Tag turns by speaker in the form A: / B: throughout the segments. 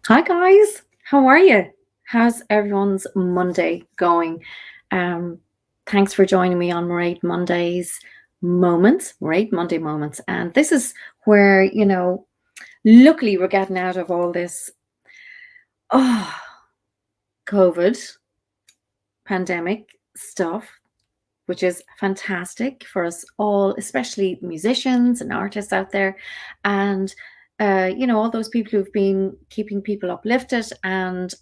A: Hi guys, how are you? How's everyone's Monday going? Um, Thanks for joining me on Máiréad Monday Moments, and this is where luckily we're getting out of all this oh COVID pandemic stuff, which is fantastic for us all, especially musicians and artists out there, and all those people who've been keeping people uplifted, and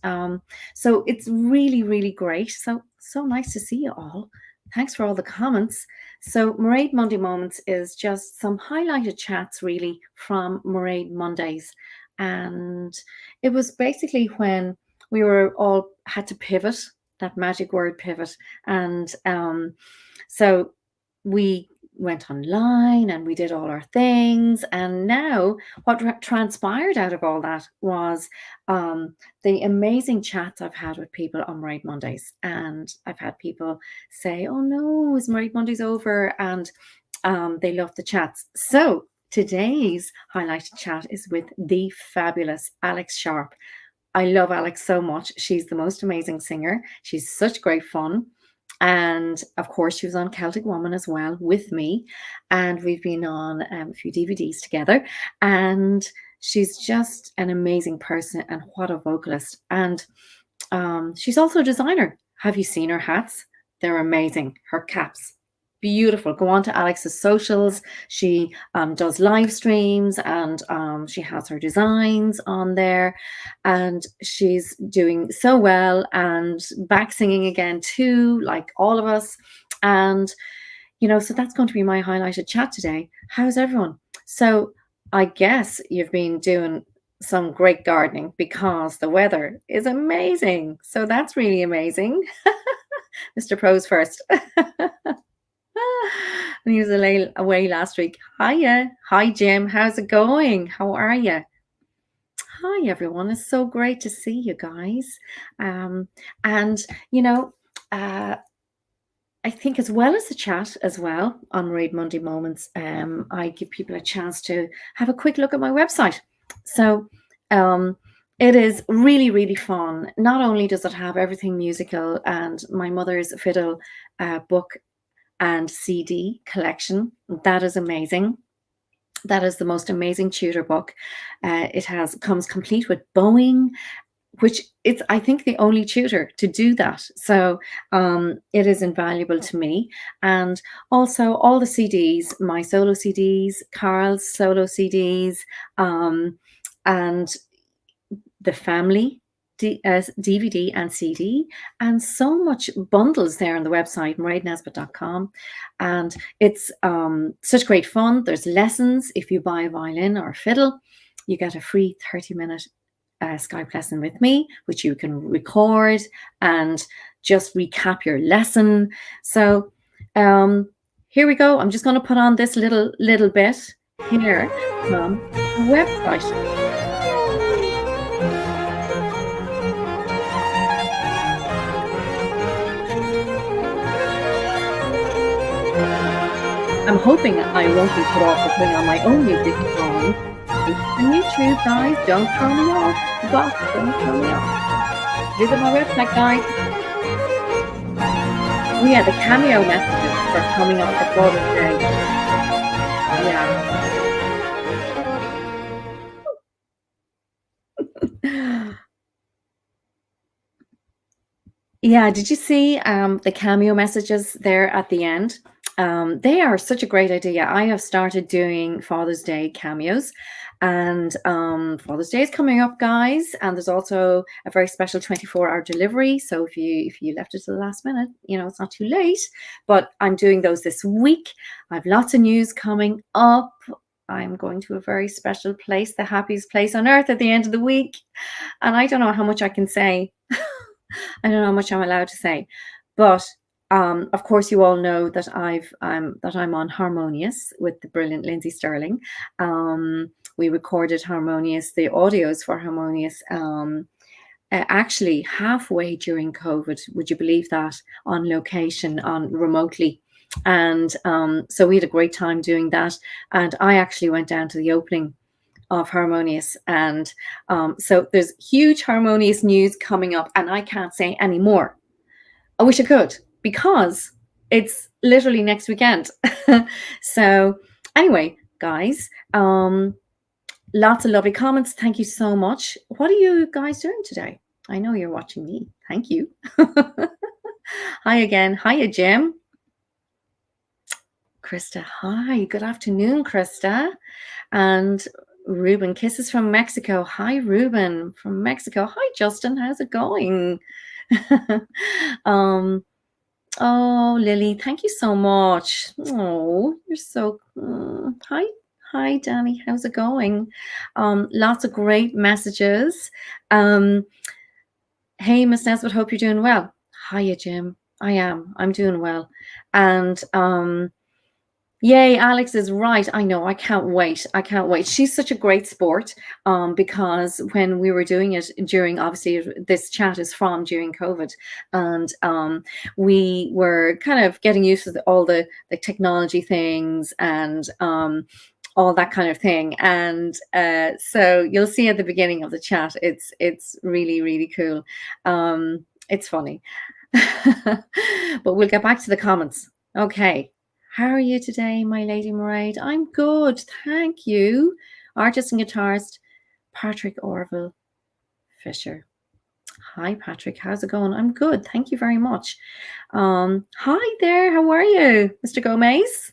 A: so it's really, really great. So nice to see you all. Thanks for all the comments. So Máiréad Monday Moments is just some highlighted chats, really, from Máiréad Mondays, and it was basically when we were all had to pivot, that magic word pivot, and so we went online and we did all our things. And now, what transpired out of all that was the amazing chats I've had with people on Married Mondays. And I've had people say, "Oh no, is Married Mondays over?" And they love the chats. So today's highlighted chat is with the fabulous Alex Sharpe. I love Alex so much. She's the most amazing singer. She's such great fun. And of course, she was on Celtic Woman as well with me. And we've been on a few DVDs together. And she's just an amazing person. And what a vocalist. And she's also a designer. Have you seen her hats? They're amazing. Her caps, beautiful. Go on to Alex's socials. She does live streams, and she has her designs on there, and she's doing so well and back singing again too, like all of us. And so that's going to be my highlighted chat today. How's everyone? So I guess you've been doing some great gardening because the weather is amazing. So that's really amazing. Mr. Pros first. And he was away last week. Hiya. Hi, Jim. How's it going? How are you? Hi, everyone. It's so great to see you guys. And, I think as well as the chat as well on Raid Monday Moments, I give people a chance to have a quick look at my website. So it is really, really fun. Not only does it have everything musical and my mother's fiddle book and CD collection, that is amazing. That is the most amazing tutor book. It comes complete with bowing, which it's, I think, the only tutor to do that. So it is invaluable to me. And also all the CDs, my solo CDs, Carl's solo CDs, and the family DVD and CD, and so much bundles there on the website, máiréadnesbitt.com. And it's such great fun. There's lessons. If you buy a violin or a fiddle, you get a free 30-minute Skype lesson with me, which you can record and just recap your lesson. So here we go. I'm just going to put on this little bit here from the website. I'm hoping I won't be put off for putting on my own music on YouTube, guys. Don't throw me off. But don't throw me off. Visit my website, guys. Oh yeah, the cameo messages for coming up for Father's Day. Yeah. Yeah, did you see the cameo messages there at the end? They are such a great idea. I have started doing Father's Day cameos, and Father's Day is coming up, guys. And there's also a very special 24-hour delivery. So if you left it to the last minute, it's not too late. But I'm doing those this week. I have lots of news coming up. I'm going to a very special place, the happiest place on earth, at the end of the week. And I don't know how much I can say. I don't know how much I'm allowed to say, but of course, you all know that I'm on Harmonious with the brilliant Lindsay Sterling. We recorded Harmonious, the audios for Harmonious, actually halfway during COVID. Would you believe that? On location, on remotely. And so we had a great time doing that. And I actually went down to the opening of Harmonious. And so there's huge Harmonious news coming up, and I can't say any more. I wish I could, because it's literally next weekend. So anyway, guys, lots of lovely comments. Thank you so much. What are you guys doing today? I know you're watching me. Thank you. Hi again. Hiya, Jim. Krista, hi. Good afternoon, Krista. And Ruben, kisses from Mexico. Hi, Ruben from Mexico. Hi, Justin. How's it going? Oh, Lily, thank you so much. Oh, you're so hi, Danny. How's it going? Lots of great messages. Hey, Miss Nesbitt, hope you're doing well. Hiya, Jim. I am. I'm doing well. And yay, Alex is right. I know. I can't wait. I can't wait. She's such a great sport, because when we were doing it during, obviously, this chat is from during COVID, and we were kind of getting used to all the technology things and all that kind of thing. And so you'll see at the beginning of the chat, it's really, really cool. It's funny. But we'll get back to the comments. Okay. How are you today, my lady Máiréad? I'm good, thank you. Artist and guitarist, Patrick Orville Fisher. Hi, Patrick. How's it going? I'm good, thank you very much. Hi there. How are you, Mr. Gomez?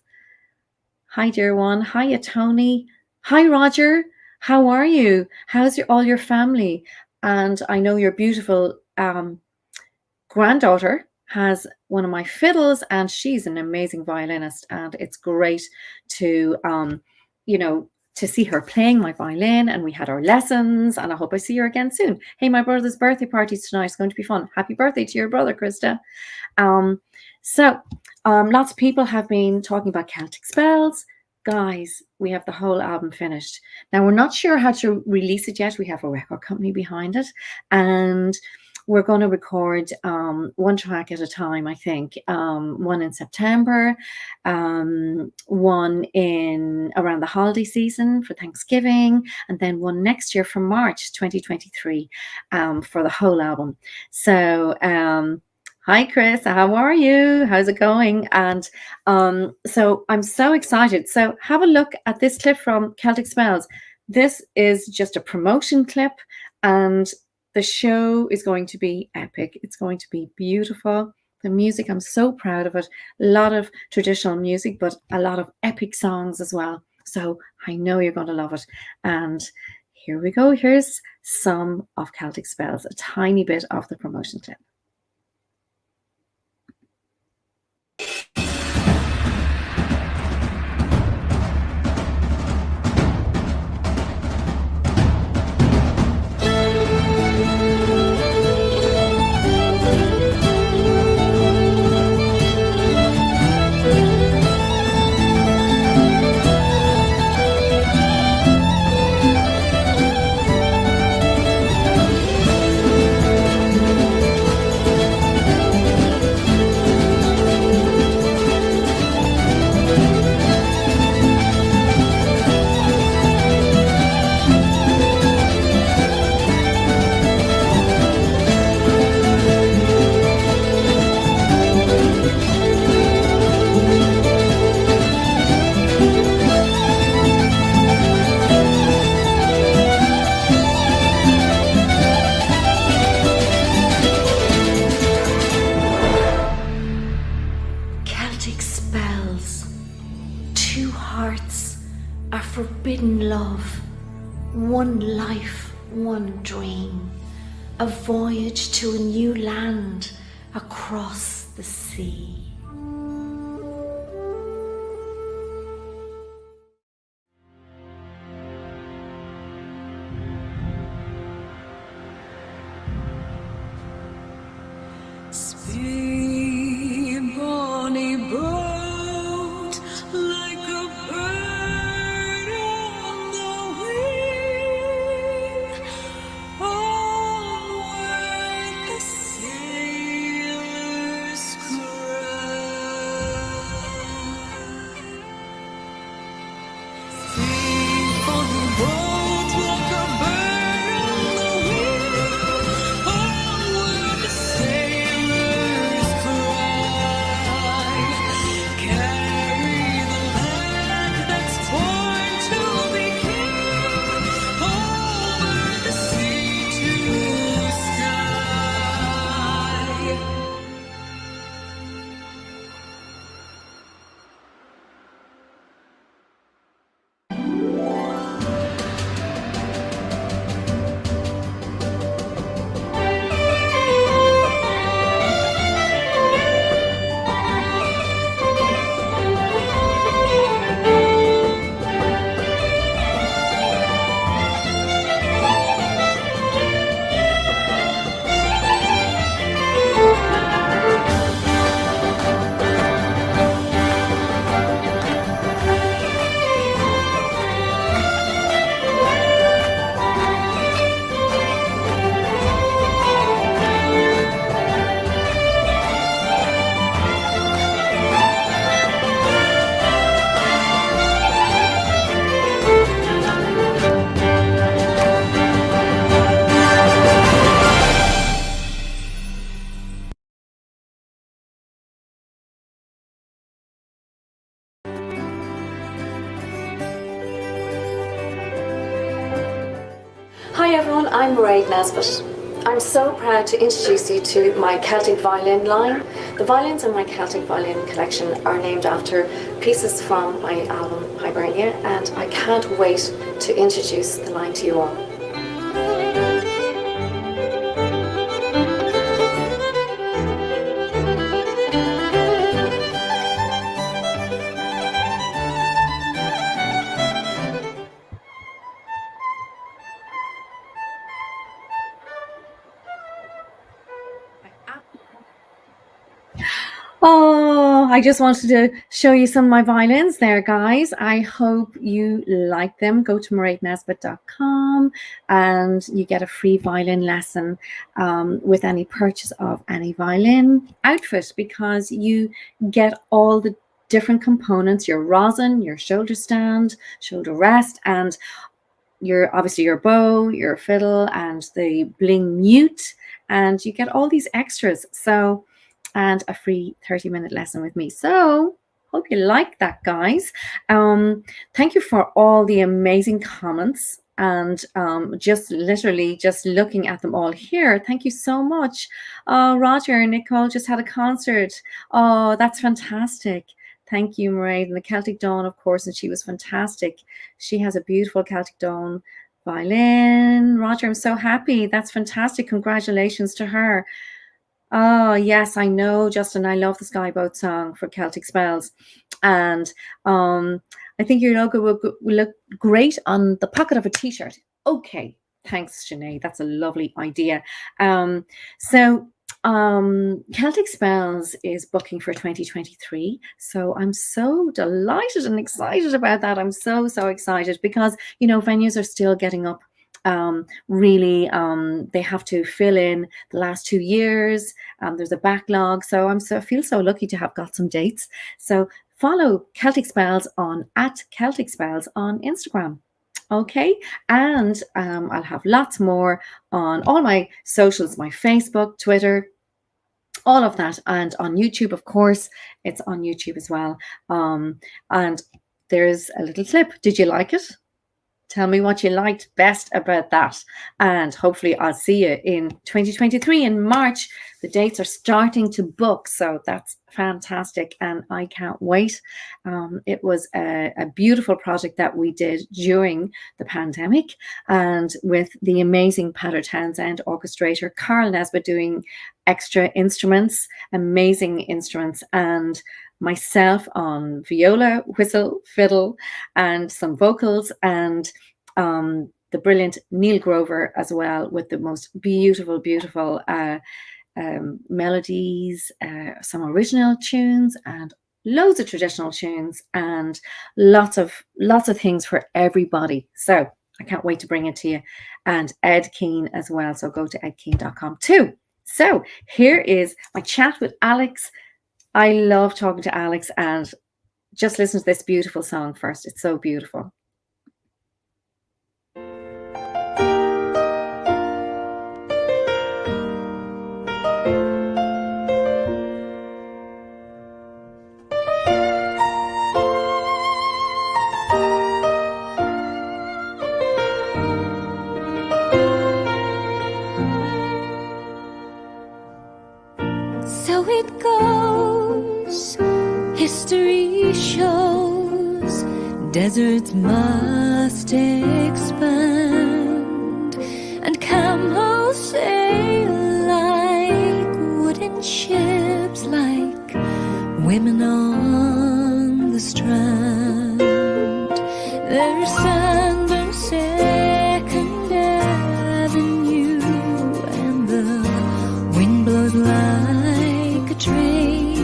A: Hi, dear one. Hiya, Tony. Hi, Roger. How are you? How's all your family? And I know your beautiful granddaughter has one of my fiddles, and she's an amazing violinist, and it's great to to see her playing my violin. And we had our lessons, and I hope I see her again soon. Hey, my brother's birthday party's tonight. It's going to be fun. Happy birthday to your brother, Krista. Lots of people have been talking about Celtic Spells. Guys, we have the whole album finished. Now, we're not sure how to release it yet. We have a record company behind it, and we're going to record one track at a time, I think. One in September, one in around the holiday season for Thanksgiving, and then one next year for March 2023 for the whole album. So hi, Chris. How are you? How's it going? And so I'm so excited. So have a look at this clip from Celtic Spells. This is just a promotion clip, and the show is going to be epic. It's going to be beautiful. The music, I'm so proud of it. A lot of traditional music, but a lot of epic songs as well. So I know you're going to love it. And here we go. Here's some of Celtic Spells, a tiny bit of the promotion clip. Forbidden love, one life, one dream, a voyage to a new land across the sea.
B: Speed, bonny boat, like a bird on the wing. Onward the sailors cry.
C: everyone, I'm Máiréad Nesbitt. I'm so proud to introduce you to my Celtic violin line. The violins in my Celtic violin collection are named after pieces from my album Hibernia, and I can't wait to introduce the line to you all.
A: Oh, I just wanted to show you some of my violins there, guys. I hope you like them. Go to MáiréadNesbitt.com and you get a free violin lesson with any purchase of any violin outfit, because you get all the different components, your rosin, your shoulder stand, shoulder rest, and obviously your bow, your fiddle, and the bling mute, and you get all these extras. So, and a free 30-minute lesson with me. So hope you like that, guys. Thank you for all the amazing comments, and just literally just looking at them all here. Thank you so much. Roger and Nicole just had a concert. Oh, that's fantastic. Thank you, Máiréad. And the Celtic Dawn, of course, and she was fantastic. She has a beautiful Celtic Dawn violin. Roger, I'm so happy. That's fantastic. Congratulations to her. Oh, yes, I know, Justin. I love the Skyboat song for Celtic Spells. And I think your logo will look great on the pocket of a t-shirt. Okay, thanks, Sinead. That's a lovely idea. Celtic Spells is booking for 2023. So I'm so delighted and excited about that. I'm so excited because, you know, venues are still getting up. Really, they have to fill in the last 2 years. There's a backlog, so I feel so lucky to have got some dates. So follow Celtic Spells at Celtic Spells on Instagram. Okay, and I'll have lots more on all my socials, my Facebook, Twitter, all of that, and on YouTube, of course. It's on YouTube as well. And there's a little clip. Did you like it? Tell me what you liked best about that. And hopefully I'll see you in 2023 in March. The dates are starting to book. So that's fantastic. And I can't wait. It was a beautiful project that we did during the pandemic, and with the amazing Pater Townsend orchestrator, Carl Nesbitt, doing extra instruments, amazing instruments, and myself on viola, whistle, fiddle, and some vocals, and the brilliant Neil Grover as well, with the most beautiful melodies, some original tunes, and loads of traditional tunes, and lots of things for everybody. So I can't wait to bring it to you. And Ed Keane as well. So go to edkeane.com too. So here is my chat with Alex. I love talking to Alex, and just listen to this beautiful song first. It's so beautiful.
B: So it goes, history shows, deserts must expand, and camels sail like wooden ships, like women on the strand. There's sand on Second Avenue, and the wind blows like a train.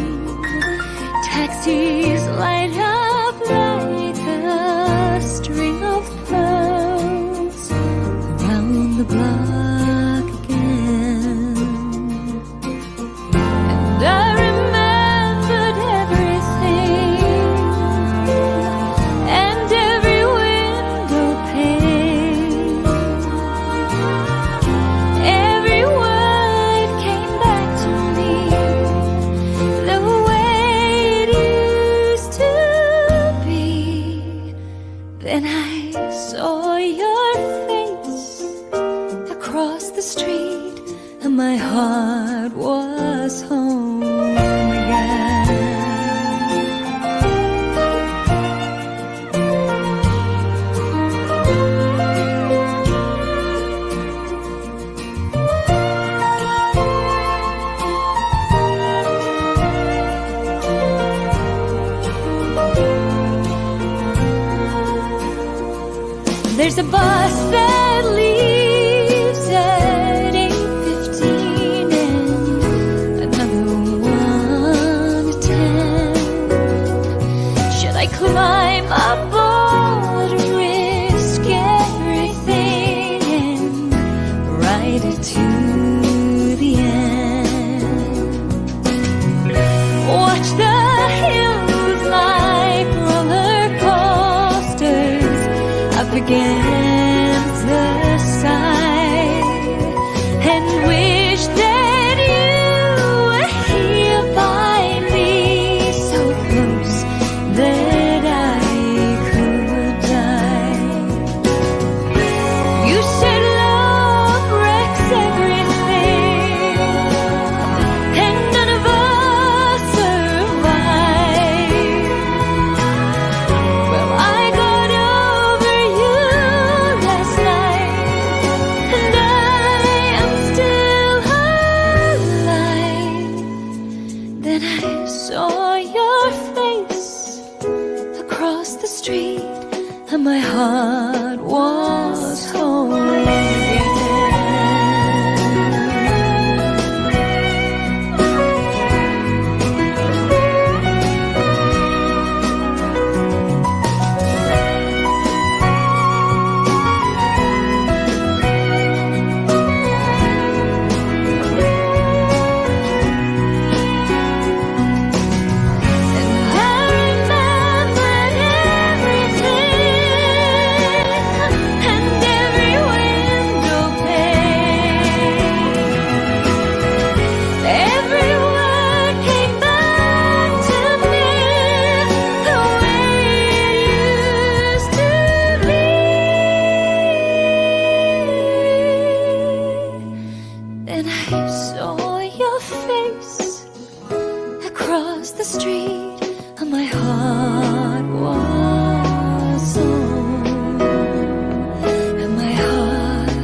B: Taxis light up like a string of pearls around the block again. And I remembered everything, and every wind across the street, and my heart was home again. There's a bus that leaves at 8:15 and another one at 10. Should I climb aboard, risk everything and ride it to the end? Watch the hills like roller coasters up against the side, and wish that you were here by me, so close that I could die. You said love wrecks everything, and none of us survive. Well, I got over you last night, and I am still alive. Then I saw your face across the street, and my heart was home again. And I remembered everything and every window pane. Every word came back to me the way it used to be. Then I saw your face across the street, and my heart was home, and my heart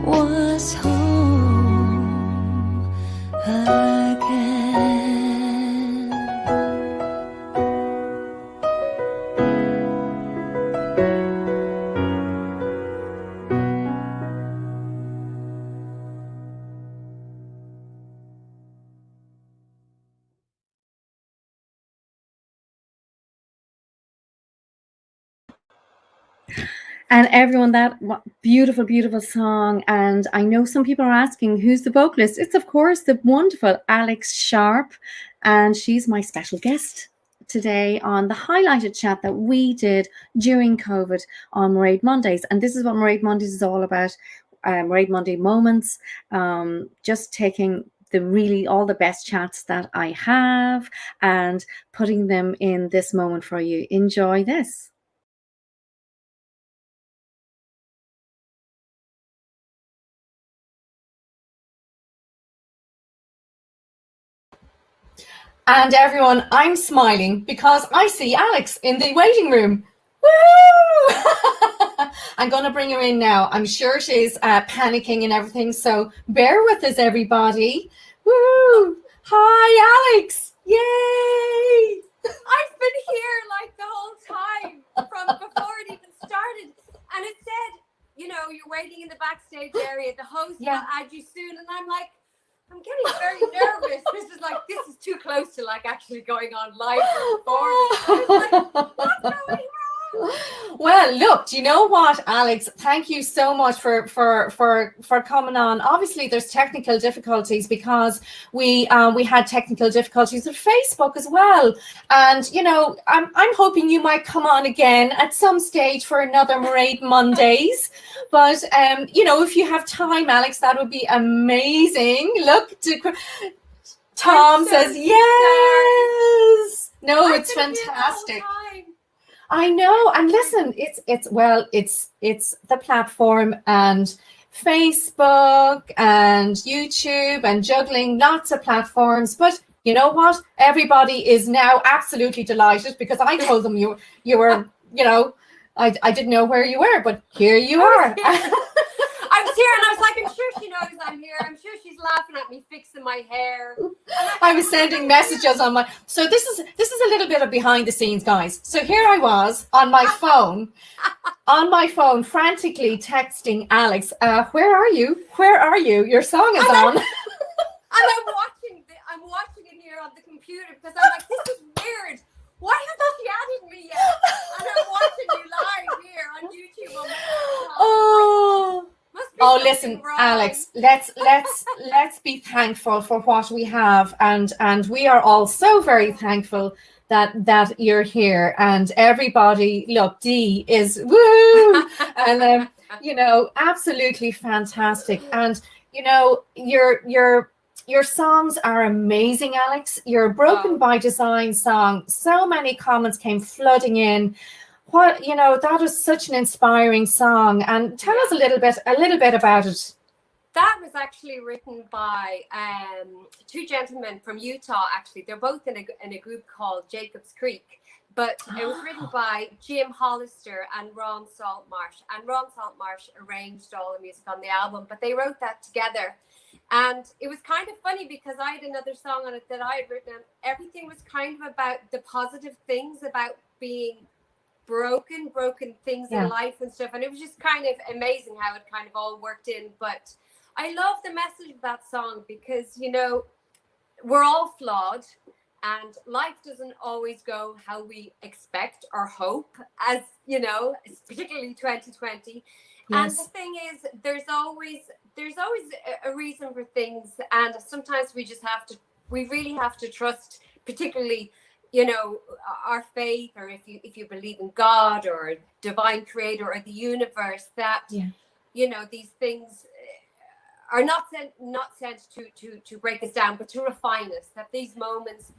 B: was home again.
A: And everyone, that beautiful, beautiful song. And I know some people are asking, who's the vocalist? It's, of course, the wonderful Alex Sharpe. And she's my special guest today on the highlighted chat that we did during COVID on Máiréad Mondays. And this is what Máiréad Mondays is all about. Máiréad Monday Moments. Just taking all the best chats that I have and putting them in this moment for you. Enjoy this.
D: And everyone, I'm smiling because I see Alex in the waiting room. Woo! I'm going to bring her in now. I'm sure she's panicking and everything, so bear with us, everybody. Woo! Hi, Alex! Yay!
E: I've been here like the whole time from before it even started, and it said, you know, you're waiting in the backstage area. The host will add you soon, and I'm like, I'm getting very nervous. This is too close to like actually going on live performance. Like, what's going on?
D: Well, look, do you know what, Alex? Thank you so much for coming on. Obviously, there's technical difficulties because we had technical difficulties with Facebook as well. And you know, I'm hoping you might come on again at some stage for another Máiréad Mondays. But you know, if you have time, Alex, that would be amazing. Look, Tom says yes. No, it's fantastic. I know, and listen, it's the platform, and Facebook and YouTube and juggling lots of platforms. But you know what? Everybody is now absolutely delighted because I told them you were, you know, I didn't know where you were, but here you are.
E: I was here and I was like, I'm sure she knows I'm here. I'm sure she's laughing at me fixing my hair.
D: I was sending messages on my. So this is a little bit of behind the scenes, guys. So here I was on my phone, frantically texting Alex. Where are you? Where are you? Your song is on.
E: And I'm watching it here on the computer because I'm like, this is weird. Why hasn't she added me yet? And I'm watching you live here on YouTube. On my Must be something
D: listen,
E: wrong.
D: Alex. Let's be thankful for what we have, and we are all so very thankful that you're here. And everybody, look, Dee is woo, and you know, absolutely fantastic. And you know, your songs are amazing, Alex. Your Broken by Design song, so many comments came flooding in. What, you know, that is such an inspiring song. And tell us a little bit about it.
E: That was actually written by two gentlemen from Utah. Actually, they're both in a group called Jacob's Creek. But it was written by Jim Hollister and Ron Saltmarsh. And Ron Saltmarsh arranged all the music on the album, but they wrote that together. And it was kind of funny because I had another song on it that I had written, and everything was kind of about the positive things about being broken things in life and stuff. And it was just kind of amazing how it kind of all worked in. But I love the message of that song because, you know, we're all flawed. And life doesn't always go how we expect or hope, as you know, particularly 2020. Yes. And the thing is, there's always a reason for things, and sometimes we really have to trust, particularly, you know, our faith, or if you believe in God or a divine creator or the universe, that you know, these things are not sent to break us down, but to refine us. That these moments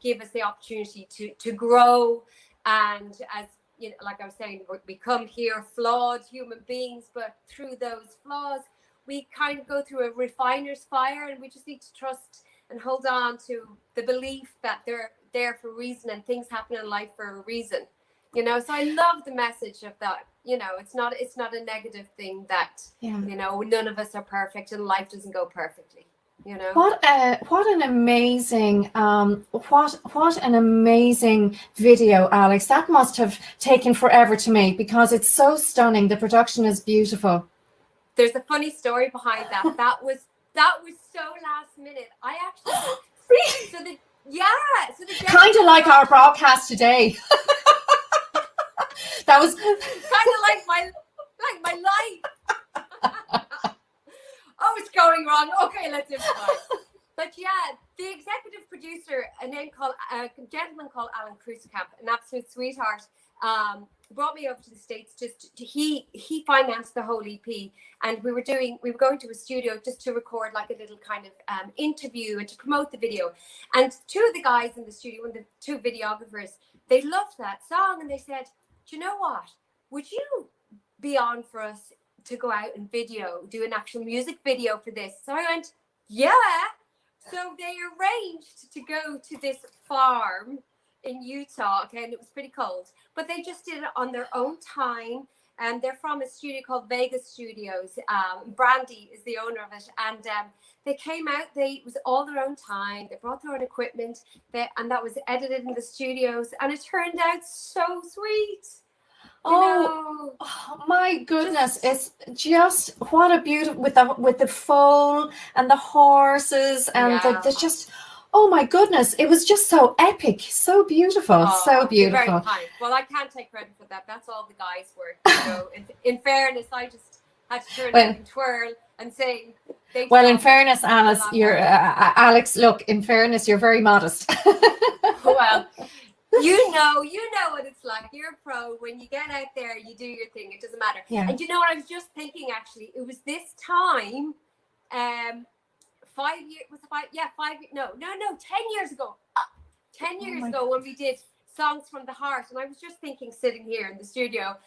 E: give us the opportunity to grow, and as you know, like I was saying, we come here flawed human beings, but through those flaws, we kind of go through a refiner's fire, and we just need to trust and hold on to the belief that they're there for a reason, and things happen in life for a reason. You know, so I love the message of that. You know, it's not a negative thing that you know, none of us are perfect and life doesn't go perfectly. You know,
D: what an amazing what an amazing video, Alex. That must have taken forever to make because it's so stunning. The production is beautiful.
E: There's a funny story behind that. That was so last minute. I actually so the
D: kind of like our broadcast today. That was
E: kind of like my life. Oh, it's going wrong. Okay, let's improvise. But yeah, the executive producer, a gentleman called Alan Kruskamp, an absolute sweetheart, brought me over to the States. He financed the whole EP, and we were going to a studio just to record like a little kind of interview and to promote the video. And two of the guys in the studio, one of the two videographers, they loved that song, and they said, "Do you know what? Would you be on for us to go out and do an actual music video for this?" So I went, yeah. So they arranged to go to this farm in Utah, okay, and it was pretty cold, but they just did it on their own time. And they're from a studio called Vegas Studios. Brandy is the owner of it, and they came out. It was all their own time. They brought their own equipment, and that was edited in the studios, and it turned out so sweet.
D: Oh my goodness, it's just what a beautiful, with the foal and the horses and the just, oh my goodness, it was just so epic, so beautiful, so beautiful.
E: Very kind. Well, I can't take credit for that. That's all the guys' work. You know, in fairness, I just had to turn it and twirl and sing.
D: Well, in fairness, Alice, Alex. Look, in fairness, you're very modest.
E: Well. You know what it's like. You're a pro. When you get out there, you do your thing. It doesn't matter. Yeah. And you know what? I was just thinking, actually, it was this time, 5 years, was it 5? Yeah, 5 years. No, 10 years ago. 10 years ago when we did Songs from the Heart. And I was just thinking, sitting here in the studio,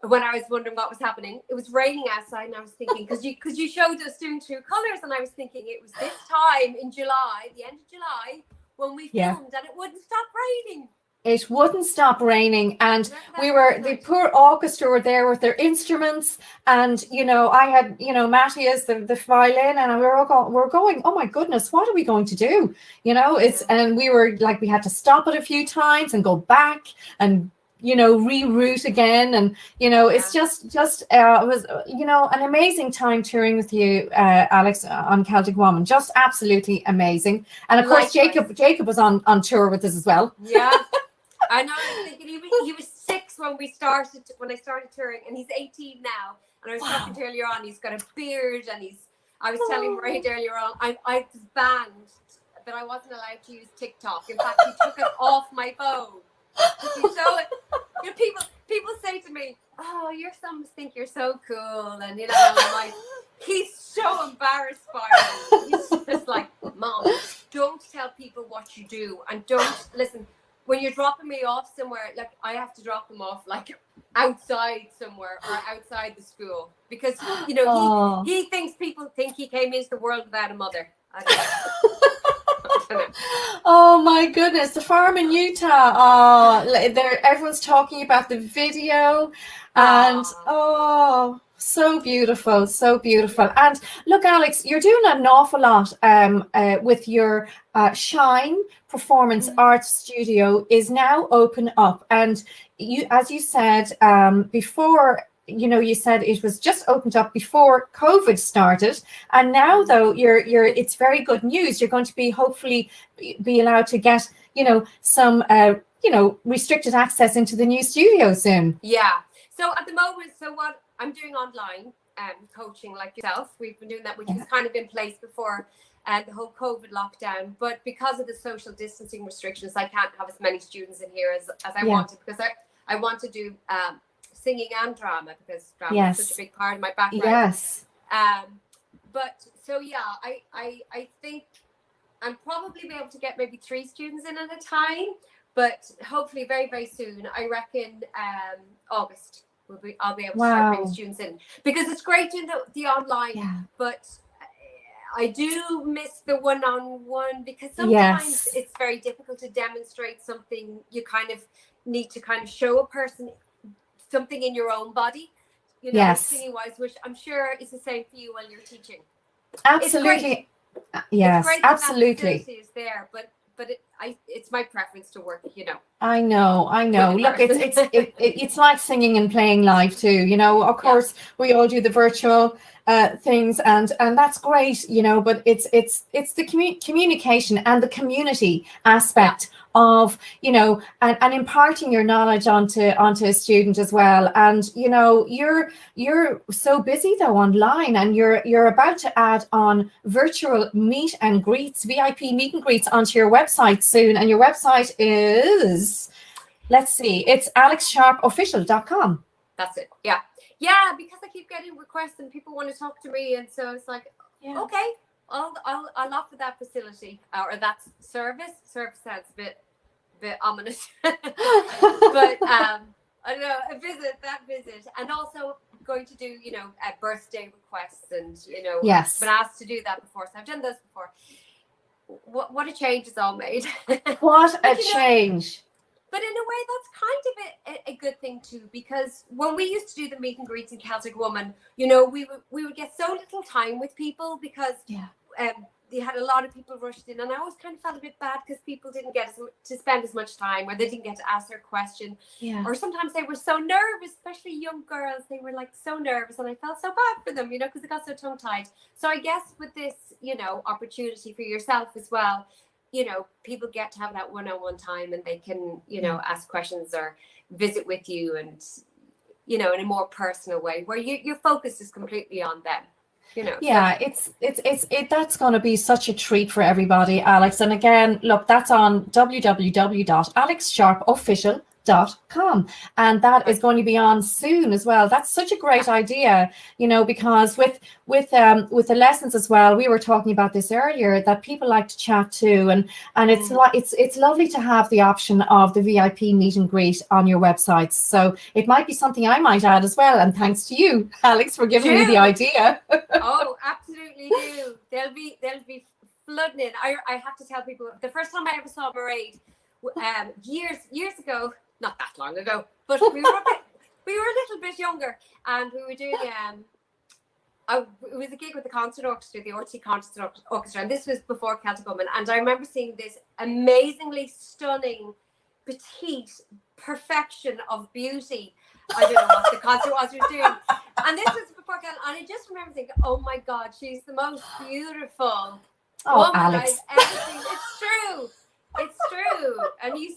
E: when I was wondering what was happening. It was raining outside, and I was thinking, because you showed us doing true colors, and I was thinking it was this time in July, the end of July, when we filmed, and it wouldn't stop raining.
D: It wouldn't stop raining, and
E: That
D: the poor orchestra were there with their instruments, and I had Matty as the violin, and we're going, oh my goodness, what are we going to do? And we were like, we had to stop it a few times and go back and reroute again, and it's just it was an amazing time touring with you, Alex, on Celtic Woman. Just absolutely amazing. And of course, Jacob was on tour with us as well.
E: Yeah. I know. I was thinking he was 6 when I started touring, and he's 18 now. And I was talking to earlier on. He's got a beard, and I was telling Mairéad earlier on. I was banned, but I wasn't allowed to use TikTok. In fact, he took it off my phone. People say to me, "Oh, your son must think you're so cool," and I'm like, he's so embarrassed by me. He's just like, "Mom, don't tell people what you do, and don't listen." When you're dropping me off somewhere, like I have to drop them off like outside somewhere or outside the school, because he thinks people think he came into the world without a mother. I don't know.
D: Oh my goodness, the farm in Utah. Oh, everyone's talking about the video, and so beautiful, so beautiful. And look, Alex, you're doing an awful lot with your Shine Performance Arts Studio is now open up, and you, as you said before, you said it was just opened up before COVID started, and now though it's very good news. You're going to be hopefully be allowed to get some restricted access into the new studio soon.
E: Yeah. So at the moment, what I'm doing online coaching like yourself, we've been doing that, which was kind of in place before the whole COVID lockdown, but because of the social distancing restrictions, I can't have as many students in here as I wanted, because I want to do singing and drama, because drama is such a big part of my background.
D: Yes.
E: But so I think I'm probably be able to get maybe 3 students in at a time, but hopefully very, very soon. I reckon August I'll be able to start bringing students in, because it's great doing the online, but I do miss the one-on-one, because sometimes it's very difficult to demonstrate something. You kind of need to kind of show a person something in your own body, singing wise, which I'm sure is the same for you when you're teaching.
D: Absolutely. Yes, absolutely.
E: That is there, but it's my preference to work,
D: I know. Look, it's like singing and playing live too. Of course, we all do the virtual things, and that's great. But it's the communication and the community aspect of and imparting your knowledge onto a student as well. And you're so busy though online, and you're about to add on virtual meet and greets, VIP meet and greets onto your website soon. And your website is, let's see, it's alexsharpeofficial.com.
E: That's it. Yeah, because I keep getting requests and people want to talk to me, and so it's like, okay, I'll offer that facility or that service. Service sounds a bit ominous, but I don't know, a visit, and also going to do birthday requests, and been asked to do that before, so I've done those before. What a change it's all made.
D: What a change.
E: But in a way, that's kind of a good thing too, because when we used to do the meet and greets in Celtic Woman, we would get so little time with people, because they had a lot of people rushed in, and I always kind of felt a bit bad because people didn't get to spend as much time, or they didn't get to ask their question, or sometimes they were so nervous, especially young girls. They were like so nervous, and I felt so bad for them, because they got so tongue tied. So I guess with this, opportunity for yourself as well, people get to have that one-on-one time, and they can, ask questions or visit with you, and, in a more personal way, where your focus is completely on them.
D: That's going to be such a treat for everybody, Alex. And again, look, that's on www.alexsharpeofficial.com. NOW.com, and that is going to be on soon as well. That's such a great idea, you know, because with the lessons as well, we were talking about this earlier, that people like to chat too, and it's lovely to have the option of the VIP meet and greet on your websites. So it might be something I might add as well. And thanks to you, Alex, for giving me the idea.
E: Oh, absolutely do. They'll be flooding in. I have to tell people, the first time I ever saw Máiréad, years ago, not that long ago, but we were a little bit younger, and we were doing it was a gig with the concert orchestra, the RT concert orchestra, and this was before Celtic Woman. And I remember seeing this amazingly stunning, petite perfection of beauty. I don't know what the concert was doing, and this was before Celtic. And I just remember thinking, oh my God, she's the most beautiful woman
D: Alex.
E: I've ever seen. It's true, and you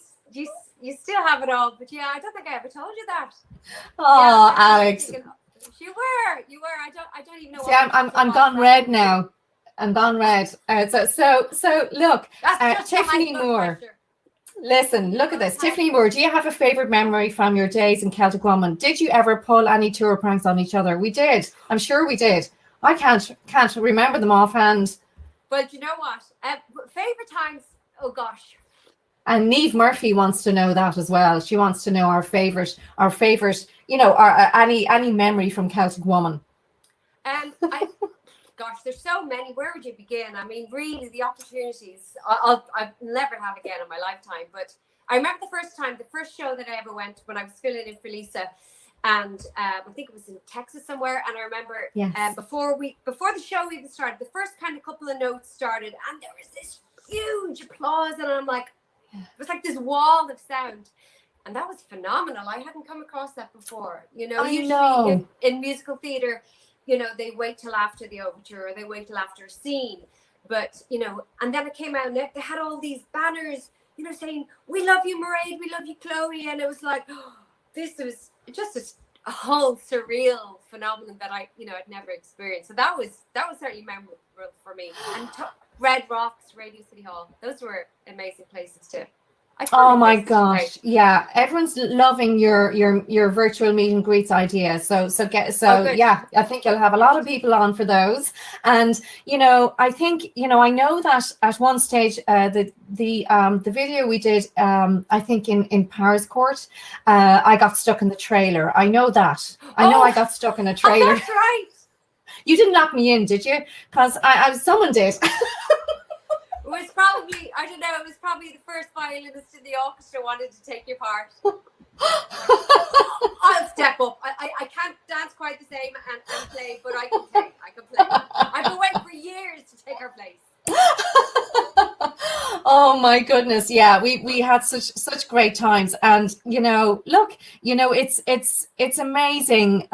E: still have it all. But yeah, I don't think I ever told you that.
D: Oh,
E: Yeah,
D: Alex.
E: thinking, you were. I don't even know.
D: See, I'm gone red now. I'm gone red. So look,
E: That's just
D: Tiffany
E: high blood
D: Moore.
E: pressure.
D: Listen, look at this. Tiffany Moore, do you have a favorite memory from your days in Celtic Woman? Did you ever pull any tour pranks on each other? We did. I'm sure we did. I can't remember them offhand.
E: But you know what? Favorite times. Oh gosh.
D: And Niamh Murphy wants to know that as well. She wants to know our favorite, you know, our any memory from Celtic Woman.
E: Gosh, there's so many. Where would you begin? I mean, really, the opportunities I'll never have again in my lifetime. But I remember the first show that I ever went when I was filling in for Lisa, and I think it was in Texas somewhere. And I remember before the show even started, the first kind of couple of notes started, and there was this huge applause, and I'm like, it was like this wall of sound. And that was phenomenal. I hadn't come across that before. You know, usually in musical theatre, you know, they wait till after the overture, or they wait till after a scene. But, you know, and then it came out and they had all these banners, you know, saying, "We love you, Máiréad, we love you, Chloe." And it was like, oh, this was just a whole surreal phenomenon that I'd never experienced. So that was certainly memorable for me. And Red Rocks, Radio City Hall, those were amazing places too.
D: Oh my gosh. Yeah. Everyone's loving your virtual meet and greets idea. Yeah, I think you'll have a lot of people on for those. And, you know, I think, you know, I know that at one stage, the video we did, I think in Paris Court, I got stuck in the trailer. I know that. I know I got stuck in a trailer.
E: That's right.
D: You didn't knock me in, did you? Because someone did.
E: It was probably, I don't know, it was probably the first violinist in the orchestra wanted to take your part. I'll step up. I can't dance quite the same and play, but I can play. I've been waiting for years to take her place.
D: Oh my goodness. Yeah, we had such great times. And, you know, look, you know, it's amazing.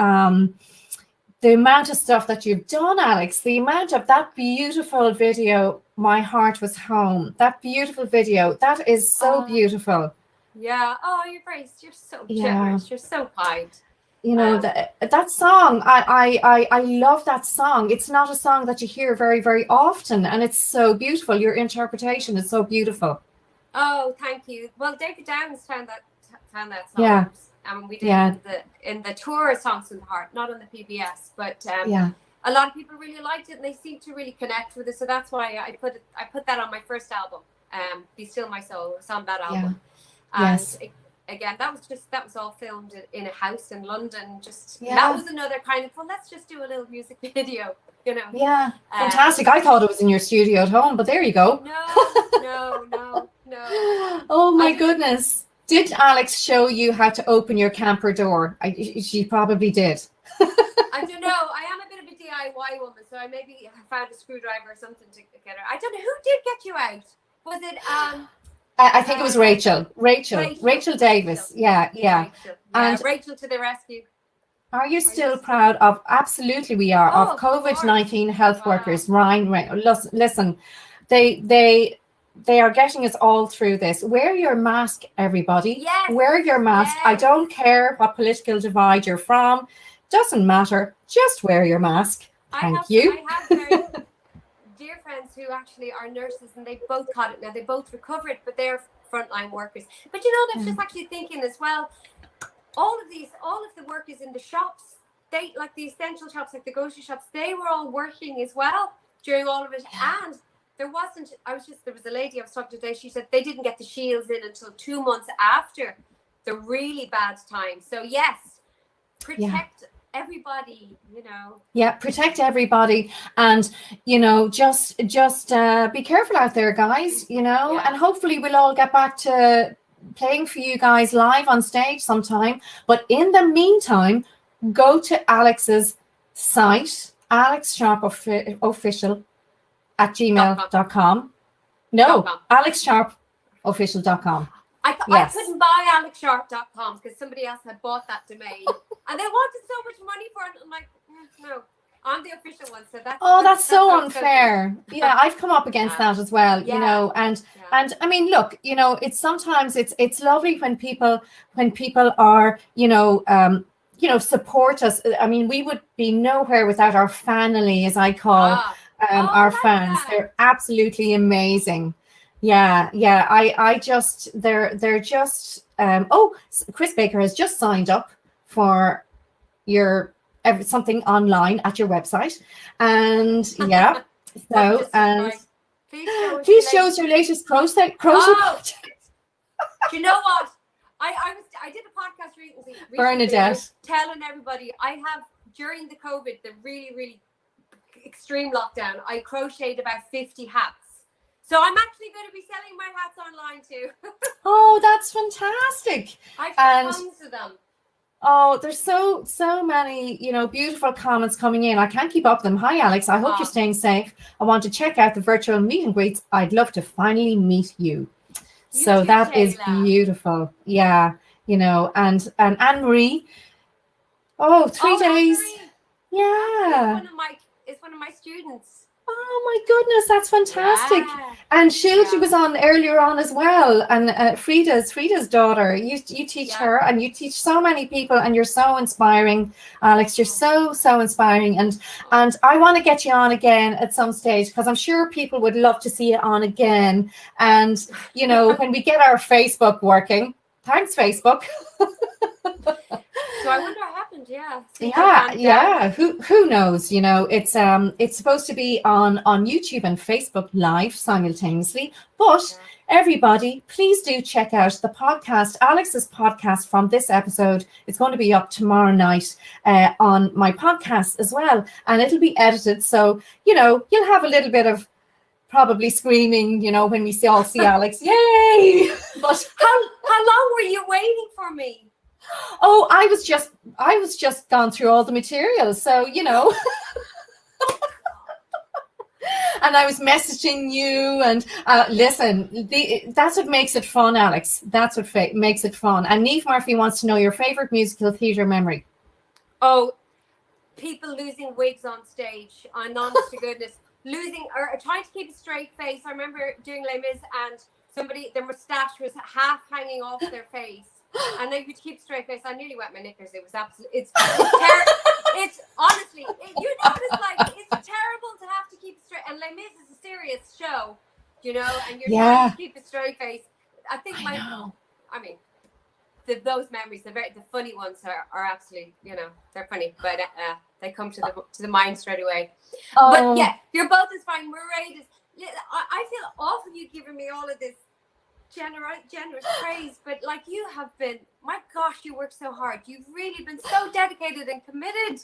D: The amount of stuff that you've done, Alex, the amount of that beautiful video, My Heart Was Home, that beautiful video, that is so beautiful.
E: Yeah. Oh, you're Grace. You're so generous. You're so kind.
D: You know, that song, I love that song. It's not a song that you hear very, very often, and it's so beautiful. Your interpretation is so beautiful.
E: Oh, thank you. Well, David Downs found that song.
D: Yeah.
E: And we did in the tour Songs from the Heart, not on the PBS, but a lot of people really liked it and they seemed to really connect with it. So that's why I put that on my first album, Be Still My Soul. It's on that album.
D: Yeah. Yes.
E: Again, that was all filmed in a house in London. That was another kind of, well, let's just do a little music video, you know.
D: Yeah, fantastic. I thought it was in your studio at home, but there you go.
E: No.
D: Oh my goodness. Did Alex show you how to open your camper door? She probably did.
E: I don't know. I am a bit of a DIY woman, so I maybe found a screwdriver or something to get her. I don't know. Who did get you out? Was it
D: I think it was Rachel Davis. Yeah.
E: Rachel. And Rachel to the rescue.
D: Are you still proud of? Absolutely, we are. Of COVID-19 health workers. Ryan, listen, they are getting us all through this. Wear your mask, everybody.
E: Yes.
D: Wear your mask.
E: Yes.
D: I don't care what political divide you're from. Doesn't matter. Just wear your mask. Thank you.
E: I have very dear friends friends who actually are nurses, and they both caught it now. They both recovered, but they're frontline workers. But you know, I was just actually thinking as well, all of the workers in the shops, they like the essential shops, like the grocery shops, they were all working as well during all of it. And there was a lady I was talking to today, she said they didn't get the shields in until 2 months after the really bad time. So yes, protect everybody, you know.
D: Yeah, protect everybody, and just be careful out there, guys, and hopefully we'll all get back to playing for you guys live on stage sometime. But in the meantime, go to Alex's site, Alex Sharpe official at gmail.com. No, alexsharpeofficial.com.
E: I couldn't buy alexsharpe.com because somebody else had bought that domain and they wanted so much money for it. I'm like, no, I'm the official one. So
D: that's so unfair. Yeah, I've come up against that as well, and I mean, look, it's sometimes it's lovely when people are, support us. I mean, we would be nowhere without our family, as I call our fans. They're absolutely amazing. Yeah. I just they're just Chris Baker has just signed up for something online at your website, and so and please show us your latest crochet project.
E: Do you know what? I did a podcast recently
D: Bernadette,
E: telling everybody I have, during the COVID, the really, really extreme lockdown, I crocheted about 50 hats. So I'm actually going to be selling my hats online too.
D: Oh, that's fantastic.
E: I've tons of them.
D: Oh, there's so many, beautiful comments coming in. I can't keep up with them. Hi, Alex. I hope you're staying safe. I want to check out the virtual meet and greets. I'd love to finally meet you. So that is beautiful. Yeah. And Anne-Marie. Oh, 3 days.
E: Anne-Marie.
D: Yeah.
E: It's one of my students.
D: Oh my goodness, that's fantastic.
E: Yeah.
D: And Shilji was on earlier on as well. And Frida's daughter, you teach her, and you teach so many people, and you're so inspiring, Alex. You're so inspiring. And I want to get you on again at some stage, because I'm sure people would love to see you on again. And when we get our Facebook working, thanks Facebook.
E: So I wonder what happened.
D: Yeah. Who knows? It's supposed to be on YouTube and Facebook live simultaneously. But everybody, please do check out the podcast, Alex's podcast from this episode. It's going to be up tomorrow night on my podcast as well, and it'll be edited. So you'll have a little bit of probably screaming, when we all see Alex. Yay! But
E: how long were you waiting for me?
D: Oh, I was just gone through all the materials, so and I was messaging you, and listen, that's what makes it fun, Alex. That's what makes it fun. And Niamh Murphy wants to know your favorite musical theatre memory.
E: Oh, people losing wigs on stage. Honest to goodness, losing or trying to keep a straight face. I remember doing Les Mis, and their moustache was half hanging off their face. And they would keep straight face. I nearly wet my knickers. It was absolutely, it's honestly, it's terrible to have to keep straight. And Les Mis is a serious show, and you're trying to keep a straight face. I think those memories, the funny ones are absolutely, they're funny, but they come to the mind straight away.
D: Oh.
E: But yeah, you're both as fine. Máiréad I feel awful you giving me all of this generous praise, but you have been, my gosh, you work so hard. You've really been so dedicated and committed.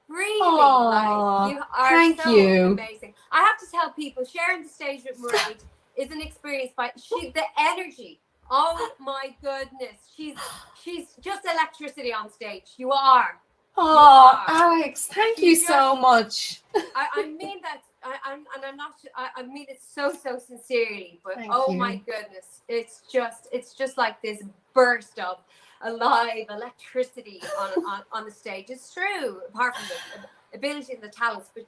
E: Really, you are amazing. I have to tell people, sharing the stage with Máiréad is an experience. The energy. Oh my goodness, she's just electricity on stage. You are.
D: Oh, Alex, thank you so much.
E: I mean that. I'm not. I mean it so sincerely, but my goodness, it's just like this burst of alive electricity on the stage. It's true, apart from the ability and the talents, but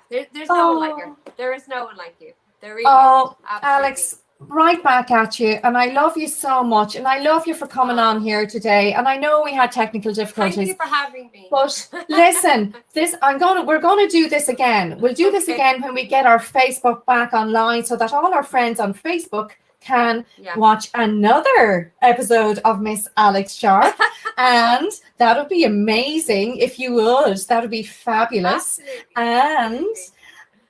E: there's no one like her. There is no one like you. There really is. Absolutely.
D: Alex, right back at you, and I love you so much, and I love you for coming on here today. And I know we had technical difficulties.
E: Thank you for having me.
D: But listen, we're gonna do this again. We'll do this again when we get our Facebook back online, so that all our friends on Facebook can watch another episode of Miss Alex Sharpe. And that would be amazing if you would. That would be fabulous.
E: Absolutely.
D: And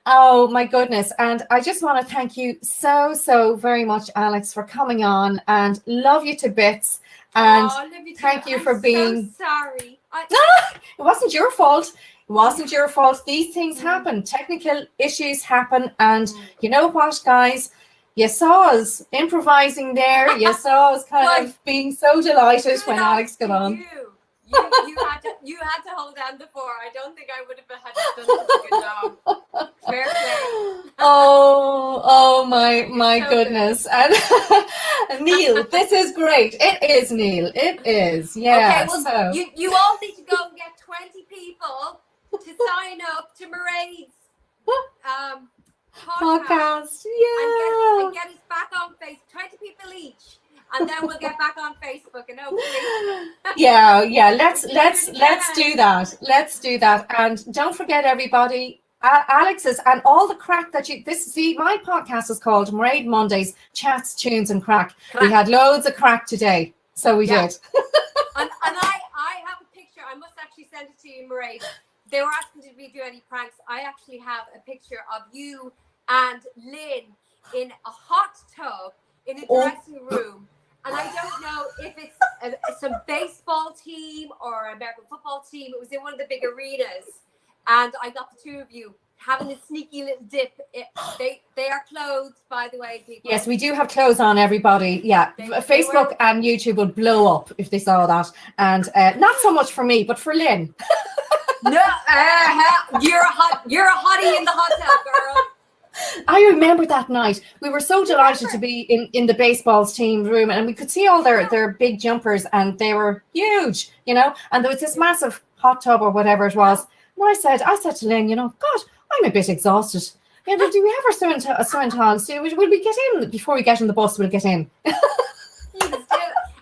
D: oh my goodness. And I just want to thank you so very much, Alex, for coming on, and love you to bits. And
E: love you too.
D: thank you
E: I'm
D: for being
E: so sorry.
D: it wasn't your fault. It wasn't your fault. These things happen. Technical issues happen. And you know what, guys? You saw us improvising there. You saw us kind of being so delighted when Alex got on.
E: You had to hold down the fort. I don't think I would have had done such a good job. Fair play.
D: Oh my
E: So
D: goodness. And Neil, this is great. It is, Neil. It is. Yeah.
E: Okay, well,
D: so.
E: you all need to go and get 20 people to sign up to Mairéad's podcast.
D: Yeah.
E: And get us back on Facebook. 20 people each. And then we'll get back on Facebook and hopefully.
D: yeah. Let's do that. Let's do that. And don't forget, everybody, Alex's and all the crack that my podcast is called Máiréad Mondays, Chats, Tunes and Crack. We had loads of crack today. So we did.
E: and I have a picture. I must actually send it to you, Máiréad. They were asking did we do any pranks. I actually have a picture of you and Lynn in a hot tub in a dressing room. And I don't know if it's some baseball team or American football team. It was in one of the big arenas. And I got the two of you having a sneaky little dip. They are clothed, by the way, people.
D: Yes, we do have clothes on, everybody. Yeah, Facebook and YouTube would blow up if they saw that. And not so much for me, but for Lynn.
E: No, you're a hottie in the hot tub, girl.
D: I remember that night. We were so delighted to be in the baseball team room, and we could see all their big jumpers, and they were huge, and there was this massive hot tub or whatever it was. And I said to Lynn, God, I'm a bit exhausted. Do we have our swim togs? Will we get in before we get on the bus? We'll get in.
E: And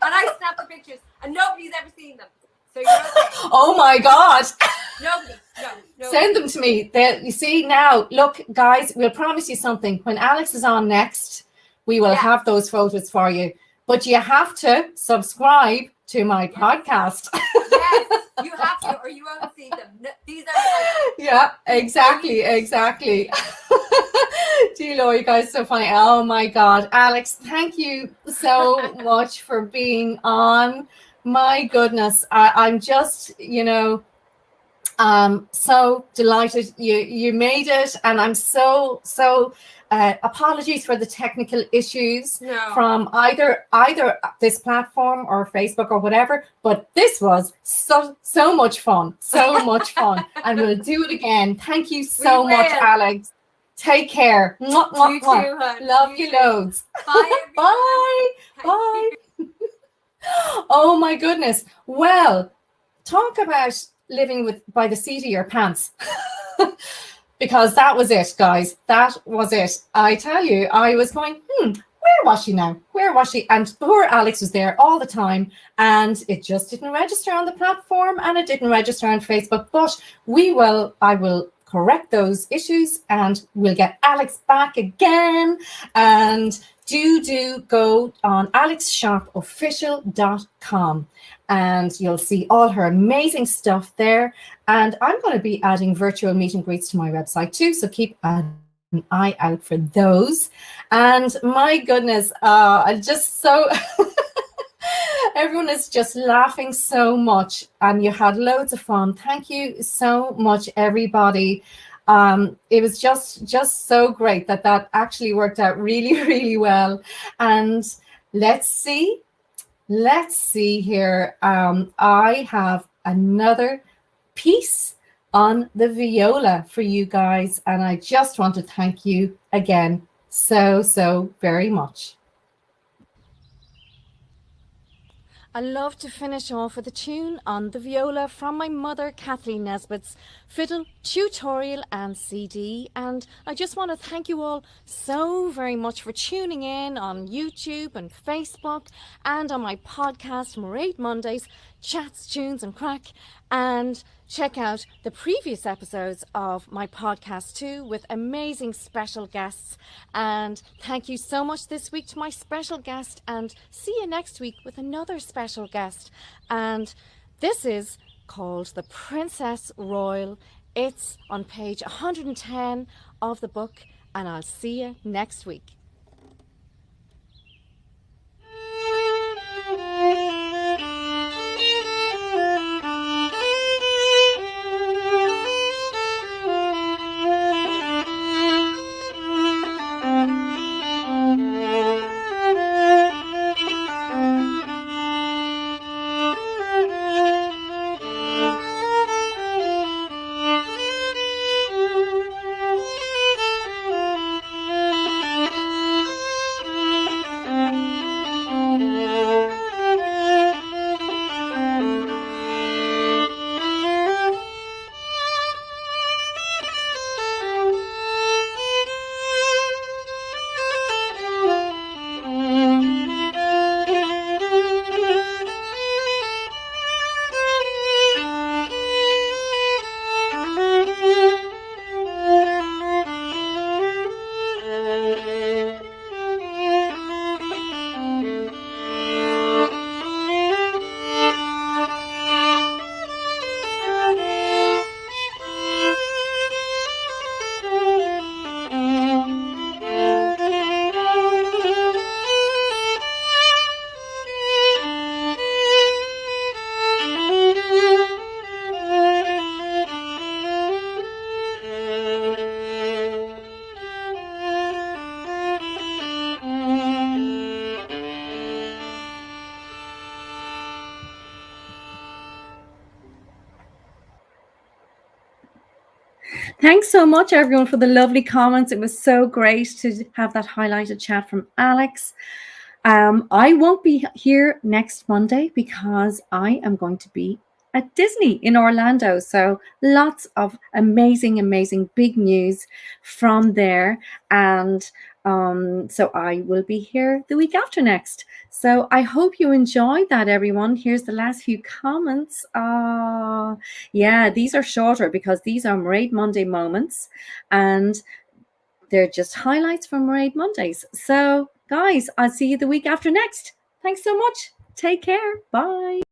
E: I snapped the pictures, and nobody's ever seen them. So you're okay.
D: Oh my God.
E: Nobody.
D: Send them to me. You see now, look, guys, we'll promise you something. When Alex is on next, we will have those photos for you. But you have to subscribe to my podcast.
E: Yes, you have to, or you won't see them. No, these are.
D: Yeah, exactly. Do you know, you guys are so funny? Oh my God, Alex, thank you so much for being on. My goodness, I'm just, so delighted you made it, and I'm so apologies for the technical issues from either this platform or Facebook or whatever, but this was so much fun, and we'll do it again. Thank you so much, Alex. Take care. Mwah, mwah, mwah.
E: Too,
D: love you loads.
E: Bye.
D: Bye. Oh my goodness. Well, talk about living by the seat of your pants. Because that was it, guys. That was it. I tell you, I was going, where was she now? Where was she? And poor Alex was there all the time, and it just didn't register on the platform, and it didn't register on Facebook. But I will correct those issues, and we'll get Alex back again. And do go on alexsharpeofficial.com, and you'll see all her amazing stuff there. And I'm going to be adding virtual meet and greets to my website too, so keep an eye out for those. And my goodness, I just so everyone is just laughing so much, and you had loads of fun. Thank you so much, everybody. It was just so great that actually worked out really, really well. And let's see here. I have another piece on the viola for you guys, and I just want to thank you again so very much. I love to finish off with a tune on the viola from my mother, Kathleen Nesbitt's fiddle tutorial and CD. And I just want to thank you all so very much for tuning in on YouTube and Facebook and on my podcast, Máiréad Mondays, Chats, Tunes and Crack. And check out the previous episodes of my podcast too, with amazing special guests. And thank you so much this week to my special guest, and see you next week with another special guest. And this is called The Princess Royal. It's on page 110 of the book, and I'll see you next week.
A: Thanks so much, everyone, for the lovely comments. It was so great to have that highlighted chat from Alex. I won't be here next Monday because I am going to be at Disney in Orlando. So lots of amazing, amazing big news from there. And so I will be here the week after next. So I hope you enjoyed that, everyone. Here's the last few comments. Yeah, these are shorter because these are Máiréad Monday moments, and they're just highlights from Máiréad Mondays. So guys, I'll see you the week after next. Thanks so much. Take care. Bye.